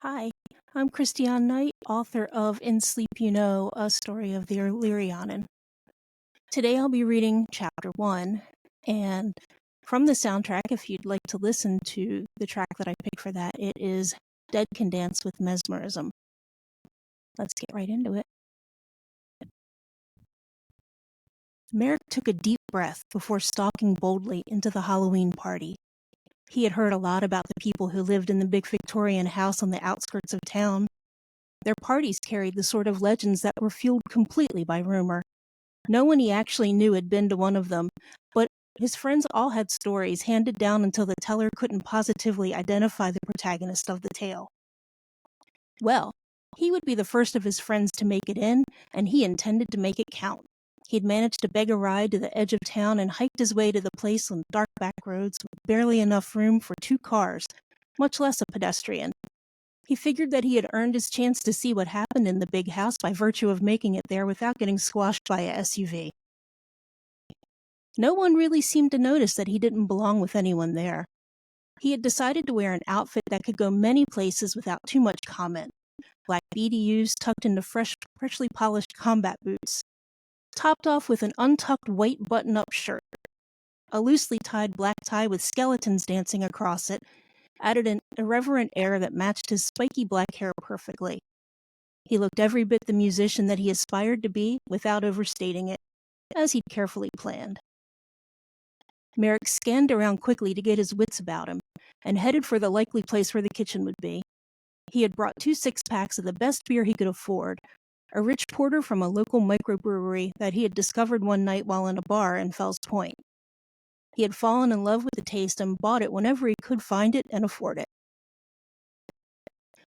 Hi, I'm Christiane Knight, author of In Sleep You Know, A Story of the Illyrianan. Today I'll be reading Chapter 1, and from the soundtrack, if you'd like to listen to the track that I picked for that, it is Dead Can Dance with Mesmerism. Let's get right into it. Merrick took a deep breath before stalking boldly into the Halloween party. He had heard a lot about the people who lived in the big Victorian house on the outskirts of town. Their parties carried the sort of legends that were fueled completely by rumor. No one he actually knew had been to one of them, but his friends all had stories handed down until the teller couldn't positively identify the protagonist of the tale. Well, he would be the first of his friends to make it in, and he intended to make it count. He'd managed to beg a ride to the edge of town and hiked his way to the place on dark back roads with barely enough room for 2 cars, much less a pedestrian. He figured that he had earned his chance to see what happened in the big house by virtue of making it there without getting squashed by a SUV. No one really seemed to notice that he didn't belong with anyone there. He had decided to wear an outfit that could go many places without too much comment. Black BDUs tucked into freshly polished combat boots, topped off with an untucked white button-up shirt. A loosely tied black tie with skeletons dancing across it added an irreverent air that matched his spiky black hair perfectly. He looked every bit the musician that he aspired to be without overstating it, as he'd carefully planned. Merrick scanned around quickly to get his wits about him, and headed for the likely place where the kitchen would be. He had brought 2 six-packs of the best beer he could afford, a rich porter from a local microbrewery that he had discovered one night while in a bar in Fells Point. He had fallen in love with the taste and bought it whenever he could find it and afford it.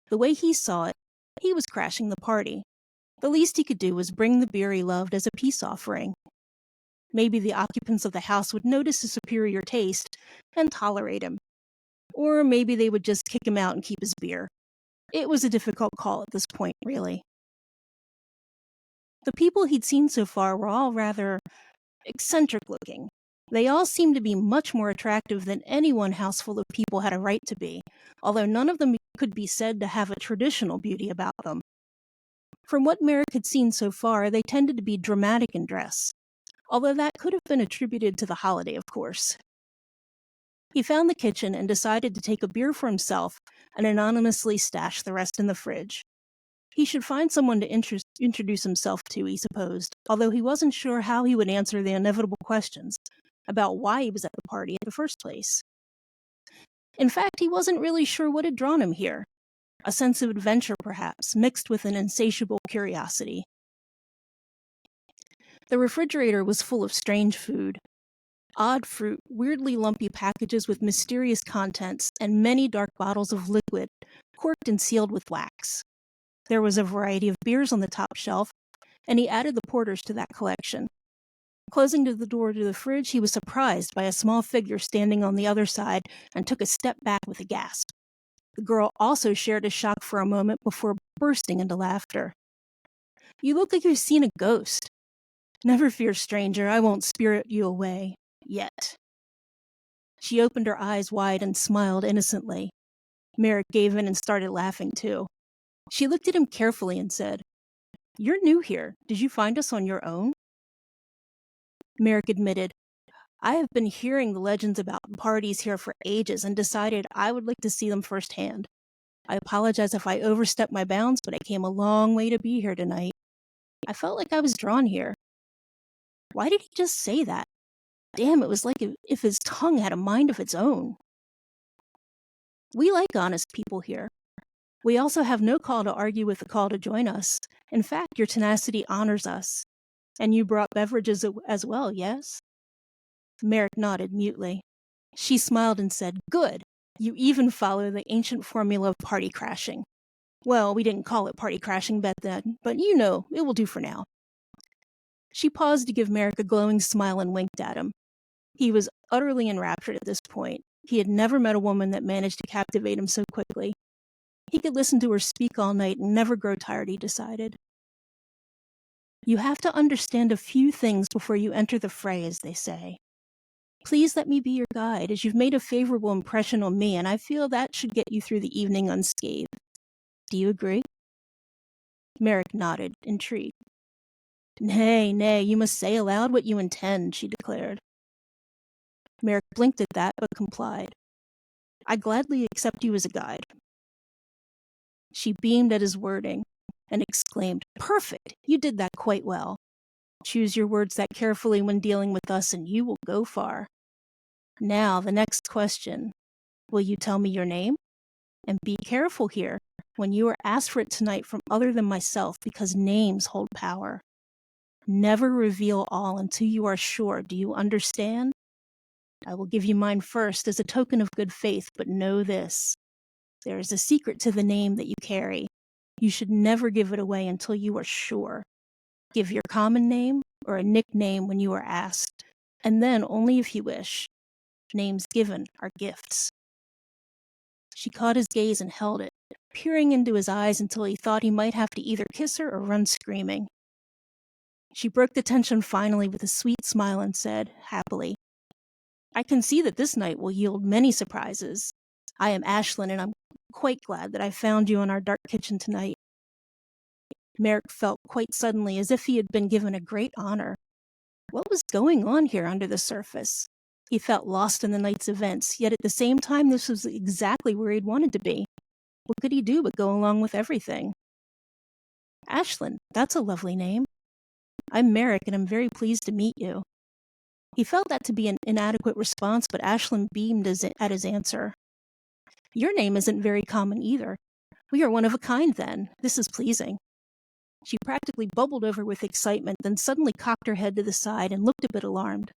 The way he saw it, he was crashing the party. The least he could do was bring the beer he loved as a peace offering. Maybe the occupants of the house would notice his superior taste and tolerate him. Or maybe they would just kick him out and keep his beer. It was a difficult call at this point, really. The people he'd seen so far were all rather eccentric looking. They all seemed to be much more attractive than any one house full of people had a right to be, although none of them could be said to have a traditional beauty about them. From what Merrick had seen so far, they tended to be dramatic in dress, although that could have been attributed to the holiday, of course. He found the kitchen and decided to take a beer for himself and anonymously stash the rest in the fridge. He should find someone to introduce himself to, he supposed, although he wasn't sure how he would answer the inevitable questions about why he was at the party in the first place. In fact, he wasn't really sure what had drawn him here. A sense of adventure, perhaps, mixed with an insatiable curiosity. The refrigerator was full of strange food. Odd fruit, weirdly lumpy packages with mysterious contents, and many dark bottles of liquid, corked and sealed with wax. There was a variety of beers on the top shelf, and he added the porters to that collection. Closing the door to the fridge, he was surprised by a small figure standing on the other side and took a step back with a gasp. The girl also shared his shock for a moment before bursting into laughter. "You look like you've seen a ghost." "Never fear, stranger, I won't spirit you away. Yet." She opened her eyes wide and smiled innocently. Merrick gave in and started laughing too. She looked at him carefully and said, "You're new here. Did you find us on your own?" Merrick admitted, "I have been hearing the legends about parties here for ages and decided I would like to see them firsthand. I apologize if I overstepped my bounds, but I came a long way to be here tonight. I felt like I was drawn here." Why did he just say that? Damn, it was like if his tongue had a mind of its own. "We like honest people here. We also have no call to argue with the call to join us. In fact, your tenacity honors us. And you brought beverages as well, yes?" Merrick nodded mutely. She smiled and said, "Good. You even follow the ancient formula of party crashing. Well, we didn't call it party crashing back then, but you know, it will do for now." She paused to give Merrick a glowing smile and winked at him. He was utterly enraptured at this point. He had never met a woman that managed to captivate him so quickly. He could listen to her speak all night and never grow tired, he decided. "You have to understand a few things before you enter the fray, as they say. Please let me be your guide, as you've made a favorable impression on me, and I feel that should get you through the evening unscathed." Do you agree?" Merrick nodded, intrigued. "Nay, nay, you must say aloud what you intend," she declared. Merrick blinked at that, but complied. "I gladly accept you as a guide." She beamed at his wording and exclaimed, "Perfect! You did that quite well. Choose your words that carefully when dealing with us, and you will go far. Now, the next question. Will you tell me your name? And be careful here when you are asked for it tonight from other than myself, because names hold power. Never reveal all until you are sure. Do you understand? I will give you mine first as a token of good faith, but know this. There is a secret to the name that you carry. You should never give it away until you are sure. Give your common name or a nickname when you are asked, and then only if you wish. Names given are gifts." She caught his gaze and held it, peering into his eyes until he thought he might have to either kiss her or run screaming. She broke the tension finally with a sweet smile and said, happily, "I can see that this night will yield many surprises. I am Ashlyn, and I'm quite glad that I found you in our dark kitchen tonight." Merrick felt quite suddenly as if he had been given a great honor. What was going on here under the surface? He felt lost in the night's events, yet at the same time this was exactly where he'd wanted to be. What could he do but go along with everything? "Ashlyn, that's a lovely name. I'm Merrick, and I'm very pleased to meet you." He felt that to be an inadequate response, but Ashlyn beamed at his answer. "Your name isn't very common either. We are one of a kind, then. This is pleasing." She practically bubbled over with excitement, then suddenly cocked her head to the side and looked a bit alarmed.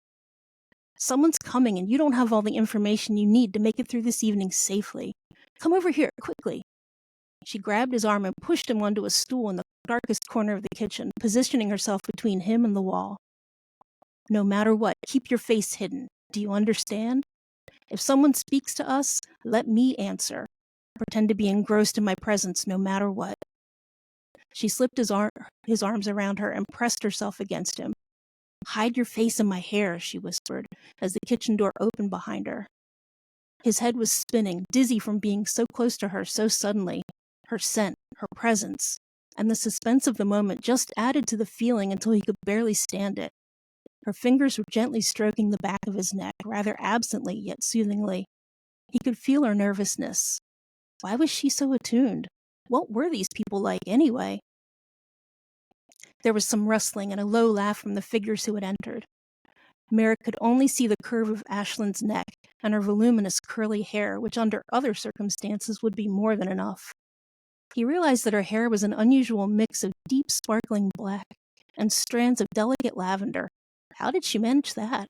"Someone's coming, and you don't have all the information you need to make it through this evening safely. Come over here, quickly." She grabbed his arm and pushed him onto a stool in the darkest corner of the kitchen, positioning herself between him and the wall. "No matter what, keep your face hidden. Do you understand? If someone speaks to us, let me answer. Pretend to be engrossed in my presence no matter what." She slipped his arms around her and pressed herself against him. "Hide your face in my hair," she whispered, as the kitchen door opened behind her. His head was spinning, dizzy from being so close to her so suddenly. Her scent, her presence, and the suspense of the moment just added to the feeling until he could barely stand it. Her fingers were gently stroking the back of his neck, rather absently yet soothingly. He could feel her nervousness. Why was she so attuned? What were these people like, anyway? There was some rustling and a low laugh from the figures who had entered. Merrick could only see the curve of Ashlyn's neck and her voluminous curly hair, which under other circumstances would be more than enough. He realized that her hair was an unusual mix of deep sparkling black and strands of delicate lavender. How did she manage that?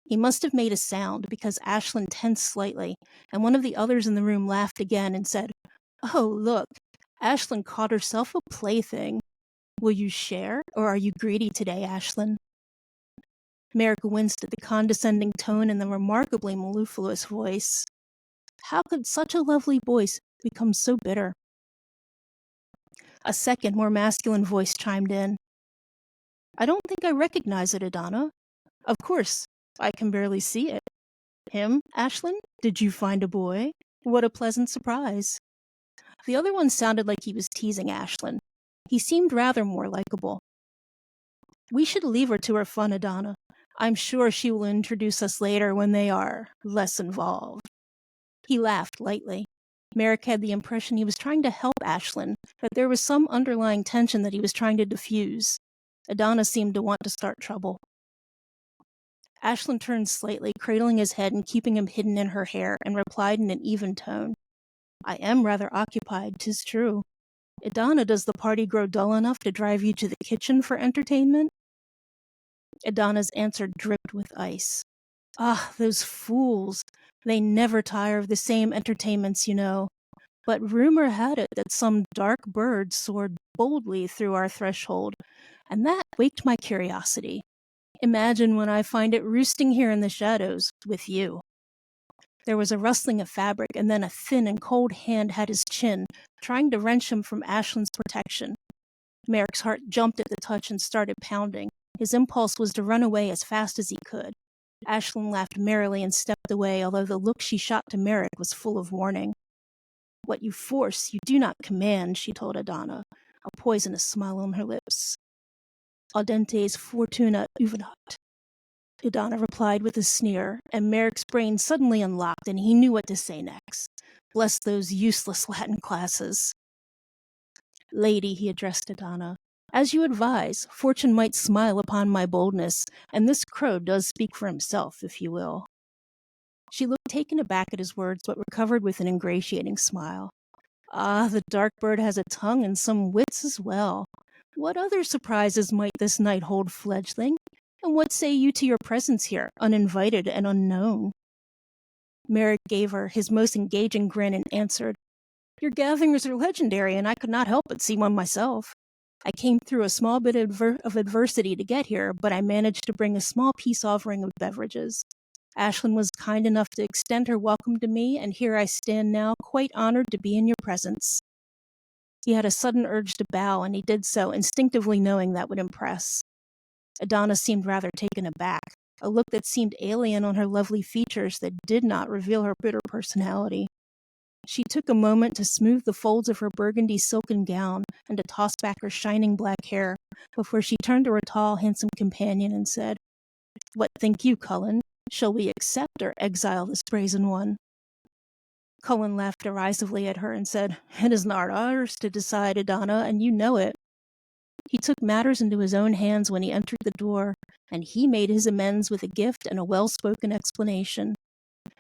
He must have made a sound because Ashlyn tensed slightly, and one of the others in the room laughed again and said, "Oh, look, Ashlyn caught herself a plaything. Will you share, or are you greedy today, Ashlyn?" Merrick winced at the condescending tone and the remarkably mellifluous voice. How could such a lovely voice become so bitter? A second, more masculine voice chimed in. "I don't think I recognize it, Adana. Of course, I can barely see it. Him, Ashlyn? Did you find a boy? What a pleasant surprise." The other one sounded like he was teasing Ashlyn. He seemed rather more likable. "We should leave her to her fun, Adana. I'm sure she will introduce us later when they are less involved." He laughed lightly. Merrick had the impression he was trying to help Ashlyn, that there was some underlying tension that he was trying to diffuse. Adana seemed to want to start trouble. Ashlyn turned slightly, cradling his head and keeping him hidden in her hair, and replied in an even tone. "I am rather occupied, 'tis true. Adana, does the party grow dull enough to drive you to the kitchen for entertainment?" Adana's answer dripped with ice. "Ah, those fools! They never tire of the same entertainments, you know. But rumor had it that some dark bird soared boldly through our threshold, and that waked my curiosity. Imagine when I find it roosting here in the shadows with you." There was a rustling of fabric, and then a thin and cold hand had his chin, trying to wrench him from Ashlyn's protection. Merrick's heart jumped at the touch and started pounding. His impulse was to run away as fast as he could. Ashlyn laughed merrily and stepped away, although the look she shot to Merrick was full of warning. What you force, you do not command, she told Adana, a poisonous smile on her lips. Audentes fortuna uvenat, Adana replied with a sneer, and Merrick's brain suddenly unlocked and he knew what to say next. Bless those useless Latin classes. Lady, he addressed Adana, as you advise, fortune might smile upon my boldness, and this crow does speak for himself, if you will. She looked taken aback at his words, but recovered with an ingratiating smile. Ah, the dark bird has a tongue and some wits as well. What other surprises might this night hold, fledgling? And what say you to your presence here, uninvited and unknown? Merrick gave her his most engaging grin and answered, Your gatherings are legendary, and I could not help but see one myself. I came through a small bit of adversity to get here, but I managed to bring a small peace offering of beverages. Ashlyn was kind enough to extend her welcome to me, and here I stand now, quite honored to be in your presence. He had a sudden urge to bow, and he did so, instinctively knowing that would impress. Adana seemed rather taken aback, a look that seemed alien on her lovely features that did not reveal her bitter personality. She took a moment to smooth the folds of her burgundy silken gown and to toss back her shining black hair before she turned to her tall, handsome companion and said, What think you, Cullen? Shall we accept or exile this brazen one? Cullen laughed derisively at her and said, It is not ours to decide, Adana, and you know it. He took matters into his own hands when he entered the door, and he made his amends with a gift and a well-spoken explanation.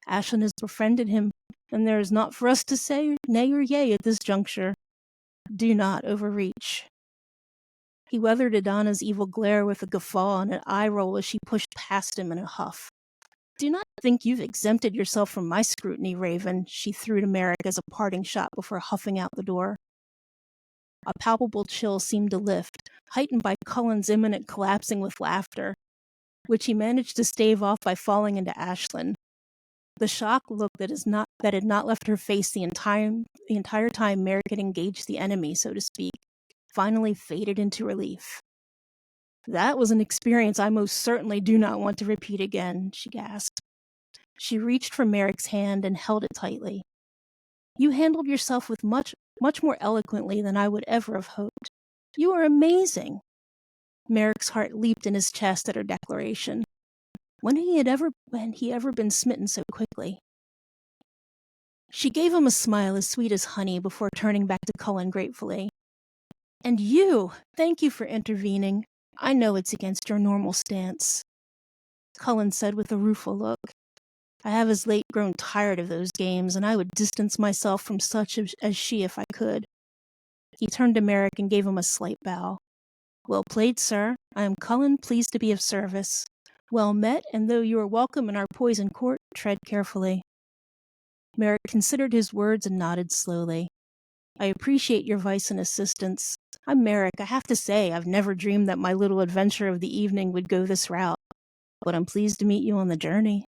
Ashlyn has befriended him, and there is naught for us to say nay or yea at this juncture. Do not overreach. He weathered Adana's evil glare with a guffaw and an eye roll as she pushed past him in a huff. Do not think you've exempted yourself from my scrutiny, Raven, she threw to Merrick as a parting shot before huffing out the door. A palpable chill seemed to lift, heightened by Cullen's imminent collapsing with laughter, which he managed to stave off by falling into Ashlyn. The shocked look that had not left her face the entire time Merrick had engaged the enemy, so to speak, finally faded into relief. That was an experience I most certainly do not want to repeat again, she gasped. She reached for Merrick's hand and held it tightly. You handled yourself with much more eloquently than I would ever have hoped. You are amazing. Merrick's heart leaped in his chest at her declaration. When he had ever been smitten so quickly? She gave him a smile as sweet as honey before turning back to Cullen gratefully. And you, thank you for intervening. I know it's against your normal stance. Cullen said with a rueful look. I have as late grown tired of those games, and I would distance myself from such as she if I could. He turned to Merrick and gave him a slight bow. Well played, sir. I am Cullen, pleased to be of service. Well met, and though you are welcome in our poison court, tread carefully. Merrick considered his words and nodded slowly. I appreciate your advice and assistance. I'm Merrick. I have to say, I've never dreamed that my little adventure of the evening would go this route, but I'm pleased to meet you on the journey.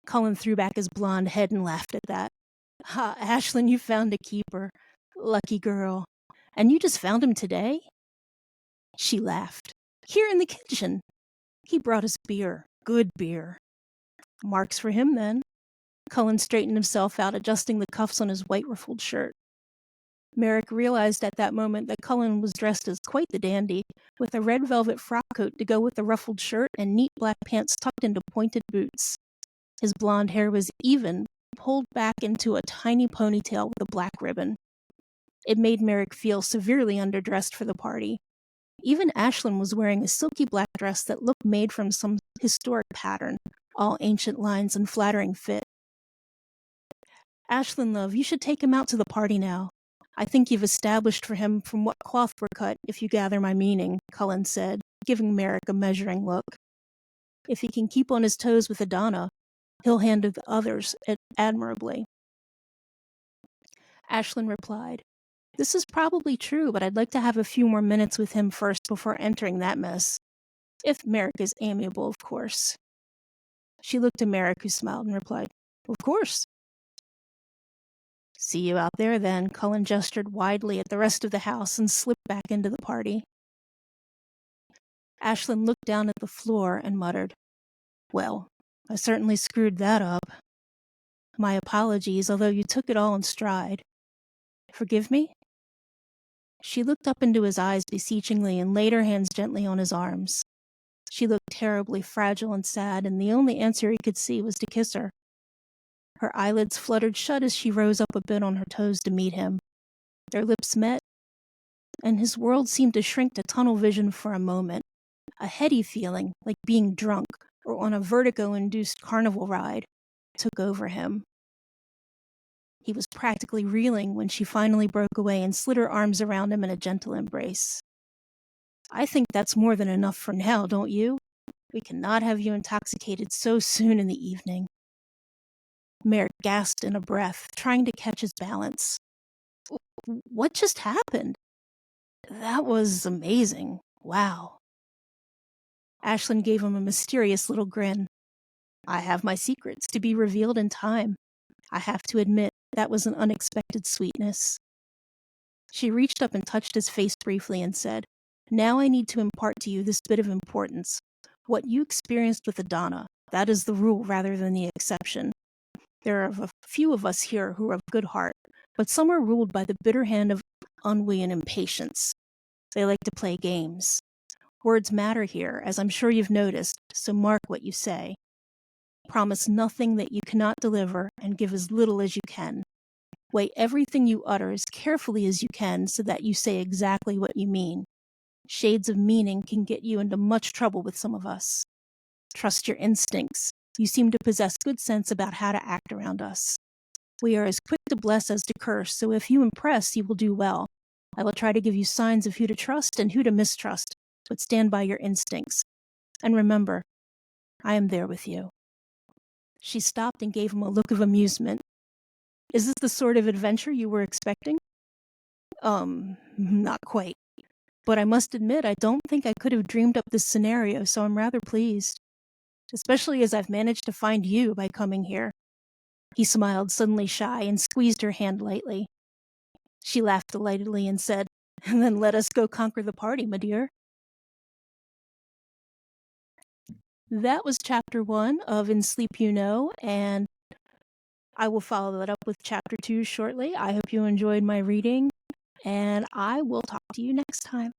Cullen threw back his blonde head and laughed at that. Ha, Ashlyn, you found a keeper. Lucky girl. And you just found him today? She laughed. Here in the kitchen. He brought us beer. Good beer. Marks for him, then. Cullen straightened himself out, adjusting the cuffs on his white ruffled shirt. Merrick realized at that moment that Cullen was dressed as quite the dandy, with a red velvet frock coat to go with the ruffled shirt and neat black pants tucked into pointed boots. His blonde hair was even, pulled back into a tiny ponytail with a black ribbon. It made Merrick feel severely underdressed for the party. Even Ashlyn was wearing a silky black dress that looked made from some historic pattern, all ancient lines and flattering fit. Ashlyn, love, you should take him out to the party now. I think you've established for him from what cloth we're cut, if you gather my meaning, Cullen said, giving Merrick a measuring look. If he can keep on his toes with Adana, he'll handle the others admirably. Ashlyn replied, This is probably true, but I'd like to have a few more minutes with him first before entering that mess. If Merrick is amiable, of course. She looked to Merrick, who smiled and replied, Of course. See you out there, then. Cullen gestured widely at the rest of the house and slipped back into the party. Ashlyn looked down at the floor and muttered, Well, I certainly screwed that up. My apologies, although you took it all in stride. Forgive me? She looked up into his eyes beseechingly and laid her hands gently on his arms. She looked terribly fragile and sad, and the only answer he could see was to kiss her. Her eyelids fluttered shut as she rose up a bit on her toes to meet him. Their lips met, and his world seemed to shrink to tunnel vision for a moment. A heady feeling, like being drunk or on a vertigo-induced carnival ride, took over him. He was practically reeling when she finally broke away and slid her arms around him in a gentle embrace. I think that's more than enough for now, don't you? We cannot have you intoxicated so soon in the evening. Merrick gasped in a breath, trying to catch his balance. What just happened? That was amazing. Wow. Ashlyn gave him a mysterious little grin. I have my secrets to be revealed in time. I have to admit, that was an unexpected sweetness. She reached up and touched his face briefly and said, Now I need to impart to you this bit of importance. What you experienced with Adana, that is the rule rather than the exception. There are a few of us here who are of good heart, but some are ruled by the bitter hand of ennui and impatience. They like to play games. Words matter here, as I'm sure you've noticed, so mark what you say. Promise nothing that you cannot deliver, and give as little as you can. Weigh everything you utter as carefully as you can so that you say exactly what you mean. Shades of meaning can get you into much trouble with some of us. Trust your instincts. You seem to possess good sense about how to act around us. We are as quick to bless as to curse, so if you impress, you will do well. I will try to give you signs of who to trust and who to mistrust, but stand by your instincts. And remember, I am there with you. She stopped and gave him a look of amusement. Is this the sort of adventure you were expecting? Not quite. But I must admit, I don't think I could have dreamed up this scenario, so I'm rather pleased. Especially as I've managed to find you by coming here. He smiled, suddenly shy, and squeezed her hand lightly. She laughed delightedly and said, Then let us go conquer the party, my dear. That was chapter 1 of In Sleep You Know, and I will follow that up with chapter 2 shortly. I hope you enjoyed my reading, and I will talk to you next time.